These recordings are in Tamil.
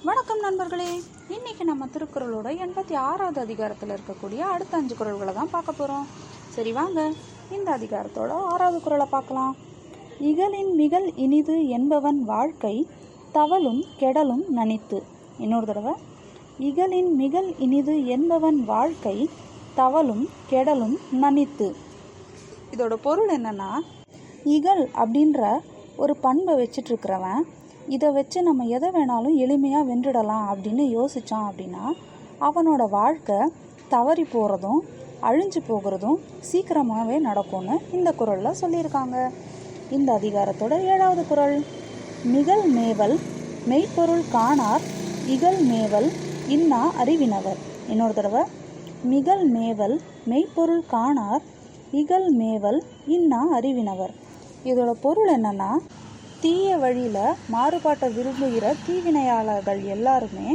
வணக்கம் நண்பர்களே. இன்னைக்கு நம்ம திருக்குறளோட 86வது அதிகாரத்தில் இருக்கக்கூடிய அடுத்த 5 குறள்களை தான் பார்க்க போகிறோம். சரி வாங்க இந்த அதிகாரத்தோட 6வது குறளை பார்க்கலாம். இகலின் மிகல் இனிது என்பவன் வாழ்க்கை தவளும் கெடலும் நனித்து. இன்னொரு தடவை, இகலின் மிகல் இனிது என்பவன் வாழ்க்கை தவளும் கெடலும் நனித்து. இதோட பொருள் என்னன்னா, இகல் அப்படின்ற ஒரு பண்பை வச்சிட்ருக்கிறவன் இதை வச்சு நம்ம எதை வேணாலும் எளிமையாக வென்றுடலாம் அப்படின்னு யோசித்தான் அப்படின்னா அவனோட வாழ்க்கை தவறி போகிறதும் அழிஞ்சு போகிறதும் சீக்கிரமாகவே நடக்கும்னு இந்த குறளில் சொல்லியிருக்காங்க. இந்த அதிகாரத்தோட 7வது குறள். மிகல் மேவல் மெய்ப்பொருள் காணார் இகல் மேவல் இன்னா அறிவினவர். இன்னொரு தடவை, மிகல் மேவல் மெய்ப்பொருள் காணார் இகல் மேவல் இன்னா அறிவினவர். இதோட பொருள் என்னன்னா, தீய வழியில் மாறுபாட்டை விரும்புகிற தீவினையாளர்கள் எல்லாருமே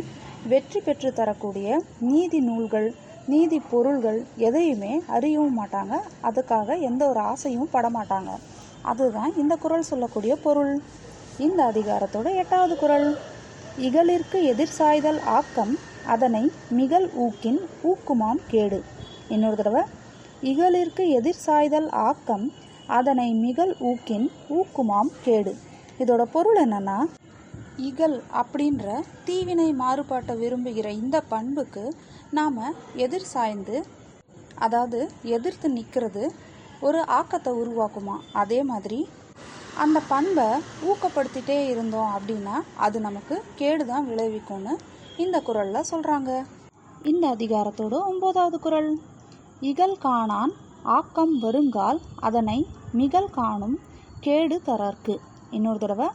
வெற்றி பெற்று தரக்கூடிய நீதி நூல்கள் நீதி பொருள்கள் எதையுமே அறியவும் மாட்டாங்க, அதுக்காக எந்த ஒரு ஆசையும் படமாட்டாங்க. அதுதான் இந்த குறள் சொல்லக்கூடிய பொருள். இந்த அதிகாரத்தோட 8வது குறள். இகலிற்கு எதிர் சாய்தல் ஆக்கம் அதனை மிகல் ஊக்கின் ஊக்குமாம் கேடு. இன்னொரு தடவை, இகலிற்கு எதிர் சாய்தல் ஆக்கம் அதனை மிகல் ஊக்கின் ஊக்குமாம் கேடு. இதோட பொருள் என்னன்னா, இகல் அப்படின்ற தீவினை மாறுபாட்டை விரும்புகிற இந்த பண்புக்கு நாம் எதிர் சாய்ந்து, அதாவது எதிர்த்து நிற்கிறது ஒரு ஆக்கத்தை உருவாக்குமா. அதே மாதிரி அந்த பண்பை ஊக்கப்படுத்திட்டே இருந்தோம் அப்படின்னா அது நமக்கு கேடு தான் விளைவிக்கும்னு இந்த குறளில் சொல்கிறாங்க. இந்த அதிகாரத்தோட 9வது குறள். இகல் காணான் ஆக்கம் வருங்கால் அதனை மிகல் காணும் கேடு தரற்கு. இன்னொரு தடவை,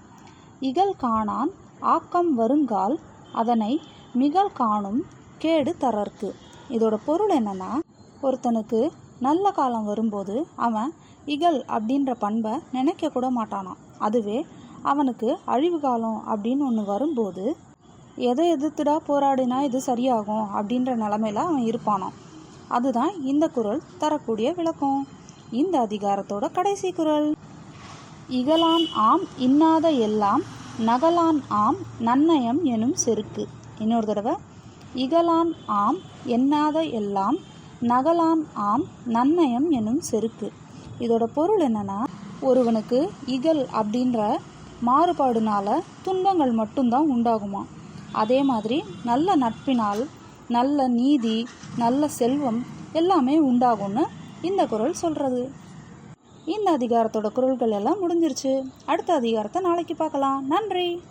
இகல் காணான் ஆக்கம் வருங்கால் அதனை மிகல் காணும் கேடு தரற்கு. இதோட பொருள் என்னன்னா, ஒருத்தனுக்கு நல்ல காலம் வரும்போது அவன் இகல் அப்படின்ற பண்பை நினைக்க கூட மாட்டானான். அதுவே அவனுக்கு அழிவு காலம் அப்படின்னு ஒன்று வரும்போது எதை எதிர்த்துடா போராடினா இது சரியாகும் அப்படின்ற நிலமையில அவன் இருப்பானான். அதுதான் இந்த குறள் தரக்கூடிய விளக்கம். இந்த அதிகாரத்தோட கடைசி குறள். இகலான் ஆம் இன்னாத எல்லாம் நகலான் ஆம் நன்னயம் எனும் செருக்கு. இன்னொரு தடவை, இகலான் ஆம் எண்ணாத எல்லாம் நகலான் ஆம் நன்னயம் எனும் செருக்கு. இதோட பொருள் என்னன்னா, ஒருவனுக்கு இகல் அப்படின்ற மாறுபாடுனால துன்பங்கள் மட்டும்தான் உண்டாகுமா. அதே மாதிரி நல்ல நட்பினால் நல்ல நீதி நல்ல செல்வம் எல்லாமே உண்டாகும்னு இந்த குறள் சொல்கிறது. இந்த அதிகாரத்தோட குறள்கள் எல்லாம் முடிஞ்சிருச்சு. அடுத்த அதிகாரத்தை நாளைக்கு பார்க்கலாம். நன்றி.